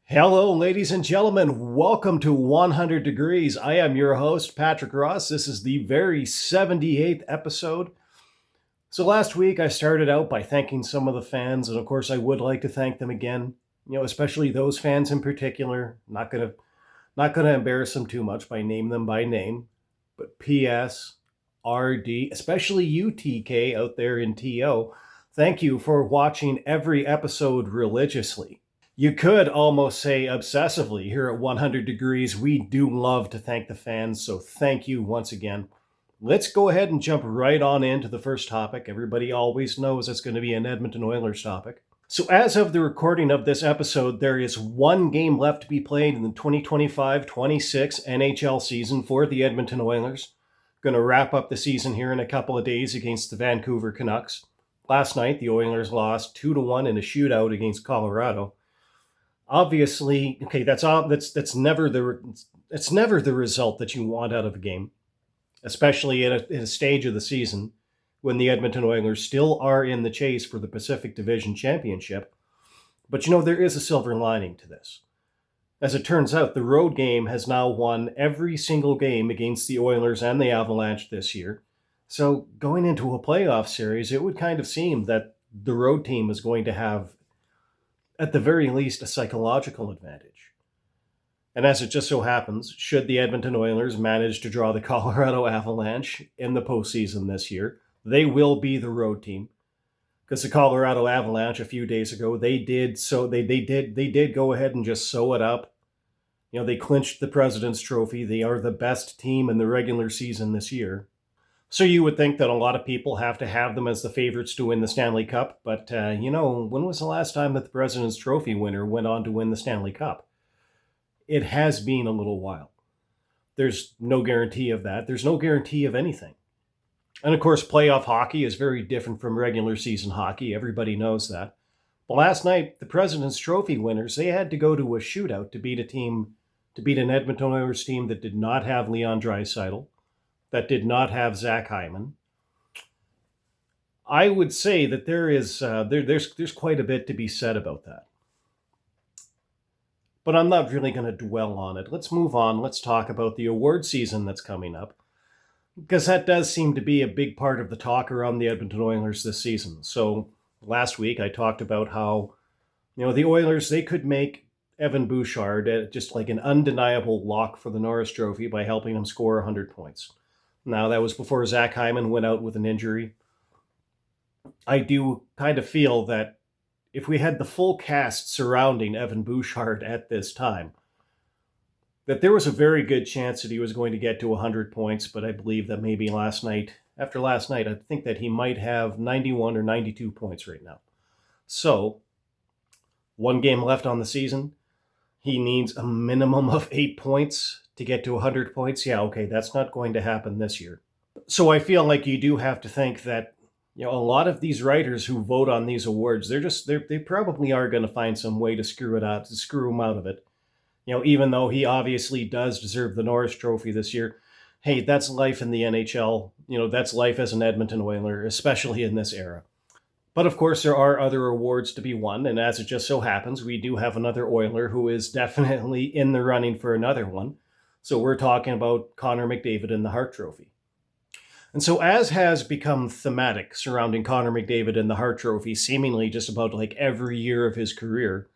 Hello, ladies and gentlemen. Welcome to 100 Degrees. I am your host, Patrick Ross. This is the very 78th episode. So last week I started out by thanking some of the fans, and of course I would like to thank them again. Especially those fans in particular. Not gonna embarrass them too much by naming them by name, but PS, RD, especially you TK out there in TO. Thank you for watching every episode religiously. You could almost say obsessively here at 100 Degrees. We do love to thank the fans, so thank you once again. Let's go ahead and jump right on into the first topic. Everybody always knows it's going to be an Edmonton Oilers topic. So as of the recording of this episode, there is one game left to be played in the 2025-26 NHL season for the Edmonton Oilers. Going to wrap up the season here in a couple of days against the Vancouver Canucks. Last night, the Oilers lost 2-1 in a shootout against Colorado. Obviously, okay, that's never the result that you want out of a game, especially in a stage of the season when the Edmonton Oilers still are in the chase for the Pacific Division Championship. But there is a silver lining to this. As it turns out, the road game has now won every single game against the Oilers and the Avalanche this year. So going into a playoff series, it would kind of seem that the road team is going to have, at the very least, a psychological advantage. And as it just so happens, should the Edmonton Oilers manage to draw the Colorado Avalanche in the postseason this year, they will be the road team. Because the Colorado Avalanche a few days ago, they did go ahead and just sew it up. They clinched the President's Trophy. They are the best team in the regular season this year. So you would think that a lot of people have to have them as the favorites to win the Stanley Cup. But, when was the last time that the President's Trophy winner went on to win the Stanley Cup? It has been a little while. There's no guarantee of that. There's no guarantee of anything. And, of course, playoff hockey is very different from regular season hockey. Everybody knows that. But last night, the President's Trophy winners, they had to go to a shootout to beat an Edmonton Oilers team that did not have Leon Draisaitl, that did not have Zach Hyman. I would say that there's quite a bit to be said about that. But I'm not really going to dwell on it. Let's move on. Let's talk about the award season that's coming up, because that does seem to be a big part of the talk around the Edmonton Oilers this season. So last week I talked about how, the Oilers, they could make Evan Bouchard just like an undeniable lock for the Norris Trophy by helping him score 100 points. Now, that was before Zach Hyman went out with an injury. I do kind of feel that if we had the full cast surrounding Evan Bouchard at this time, that there was a very good chance that he was going to get to 100 points, but I believe that maybe after last night, I think that he might have 91 or 92 points right now. So, one game left on the season. He needs a minimum of 8 points to get to 100 points. Yeah, okay, that's not going to happen this year. So I feel like you do have to think that, a lot of these writers who vote on these awards, they probably are going to find some way to screw him out of it. Even though he obviously does deserve the Norris Trophy this year. Hey, that's life in the NHL. That's life as an Edmonton Oiler, especially in this era. But of course, there are other awards to be won, and as it just so happens, we do have another Oiler who is definitely in the running for another one. So we're talking about Connor McDavid and the Hart Trophy. And so, as has become thematic surrounding Connor McDavid and the Hart Trophy, seemingly just about like every year of his career,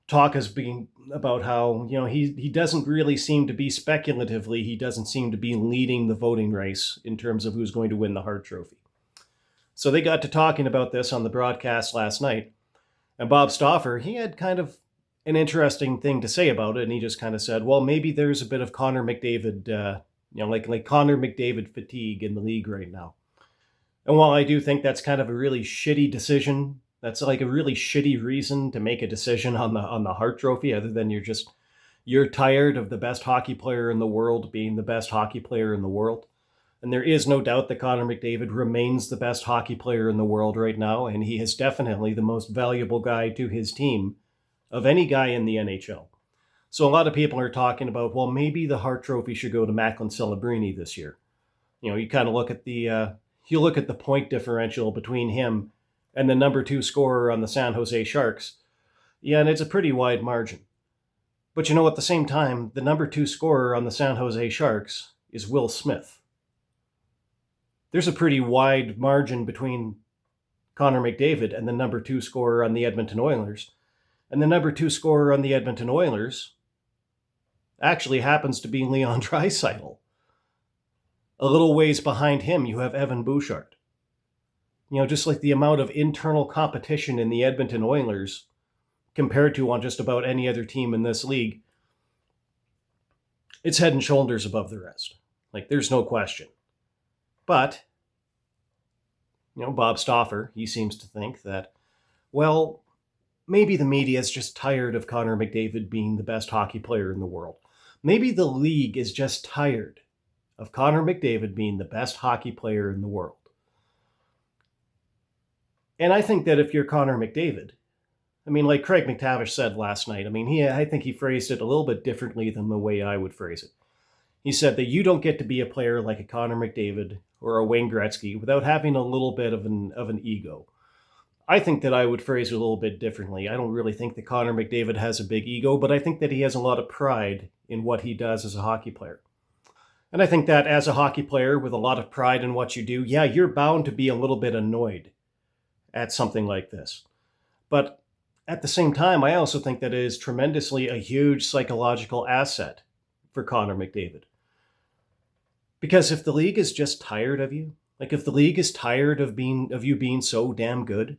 talk has been about how, he doesn't really seem to be speculatively, he doesn't seem to be leading the voting race in terms of who's going to win the Hart Trophy. So they got to talking about this on the broadcast last night, and Bob Stauffer, he had kind of an interesting thing to say about it, and he just kind of said, well, maybe there's a bit of Connor McDavid, like Connor McDavid fatigue in the league right now. And while I do think that's kind of a really shitty decision, that's like a really shitty reason to make a decision on the Hart Trophy, other than you're tired of the best hockey player in the world being the best hockey player in the world. And there is no doubt that Connor McDavid remains the best hockey player in the world right now, and he is definitely the most valuable guy to his team of any guy in the NHL. So a lot of people are talking about, well, maybe the Hart Trophy should go to Macklin Celebrini this year. You kind of look at the point differential between him and the number 2 scorer on the San Jose Sharks. Yeah, and it's a pretty wide margin. But at the same time, the number 2 scorer on the San Jose Sharks is Will Smith. There's a pretty wide margin between Connor McDavid and the number 2 scorer on the Edmonton Oilers. And the number 2 scorer on the Edmonton Oilers actually happens to be Leon Draisaitl. A little ways behind him, you have Evan Bouchard. Just like the amount of internal competition in the Edmonton Oilers compared to on just about any other team in this league, it's head and shoulders above the rest. There's no question. But, Bob Stauffer, he seems to think that, well, maybe the media is just tired of Connor McDavid being the best hockey player in the world. Maybe the league is just tired of Connor McDavid being the best hockey player in the world. And I think that if you're Connor McDavid, like Craig McTavish said last night, I think he phrased it a little bit differently than the way I would phrase it. He said that you don't get to be a player like a Connor McDavid or a Wayne Gretzky without having a little bit of an ego. I think that I would phrase it a little bit differently. I don't really think that Connor McDavid has a big ego, but I think that he has a lot of pride in what he does as a hockey player. And I think that as a hockey player with a lot of pride in what you do, yeah, you're bound to be a little bit annoyed at something like this. But at the same time, I also think that it is tremendously a huge psychological asset for Connor McDavid. Because if the league is just tired of you, if the league is tired of you being so damn good,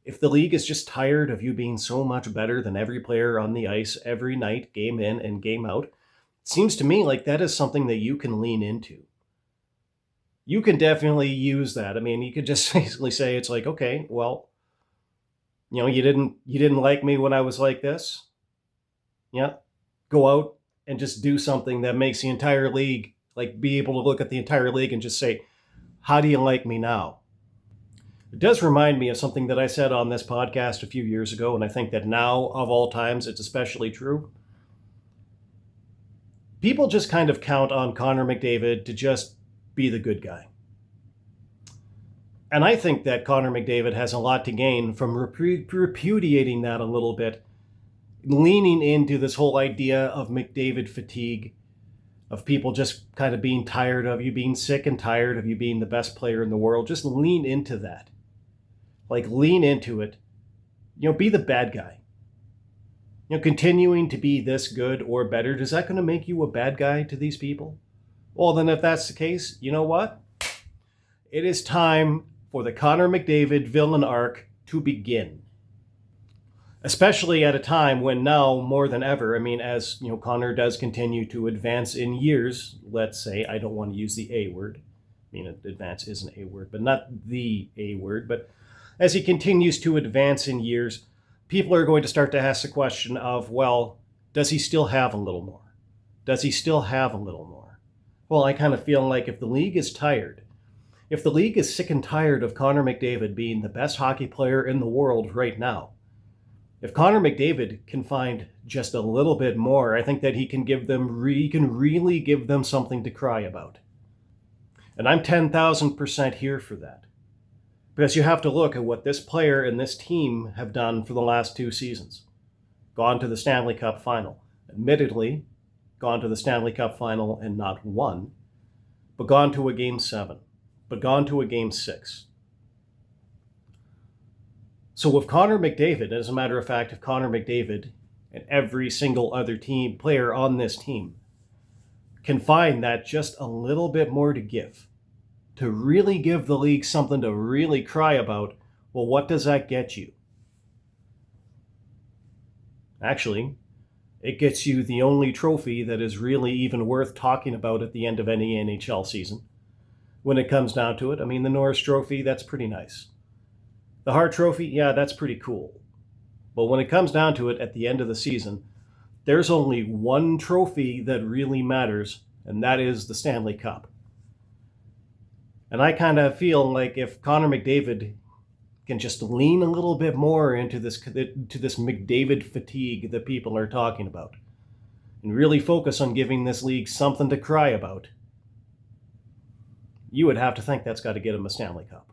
if the league is just tired of you being so much better than every player on the ice every night, game in and game out, it seems to me like that is something that you can lean into. You can definitely use that. You could just basically say it's okay, well, you didn't like me when I was like this. Yeah, go out and just do something that makes the entire league, be able to look at the entire league and just say, how do you like me now? It does remind me of something that I said on this podcast a few years ago, and I think that now, of all times, it's especially true. People just kind of count on Connor McDavid to just be the good guy. And I think that Connor McDavid has a lot to gain from repudiating that a little bit, leaning into this whole idea of McDavid fatigue, of people just kind of being tired of you, being sick and tired of you being the best player in the world. Just lean into that. Lean into it. Be the bad guy. Continuing to be this good or better, is that going to make you a bad guy to these people? Well, then if that's the case, you know what? It is time for the Connor McDavid villain arc to begin. Especially at a time when now, more than ever, as Connor does continue to advance in years, let's say, I don't want to use the A word. Advance is an A word, but not the A word. But as he continues to advance in years, people are going to start to ask the question of, well, does he still have a little more? Does he still have a little more? Well, I kind of feel like if the league is tired, if the league is sick and tired of Connor McDavid being the best hockey player in the world right now, if Connor McDavid can find just a little bit more, I think that he can really give them something to cry about. And I'm 10,000% here for that. Because you have to look at what this player and this team have done for the last 2 seasons. Gone to the Stanley Cup final. Admittedly, gone to the Stanley Cup final and not won, but gone to a Game 7, but gone to a Game 6. So with Connor McDavid, as a matter of fact, if Connor McDavid and every single other team player on this team can find that just a little bit more to give, to really give the league something to really cry about, well, what does that get you? Actually, it gets you the only trophy that is really even worth talking about at the end of any NHL season. When it comes down to it, the Norris Trophy, that's pretty nice. The Hart Trophy, yeah, that's pretty cool. But when it comes down to it at the end of the season, there's only one trophy that really matters, and that is the Stanley Cup. And I kind of feel like if Connor McDavid can just lean a little bit more into this McDavid fatigue that people are talking about, and really focus on giving this league something to cry about, you would have to think that's got to get him a Stanley Cup.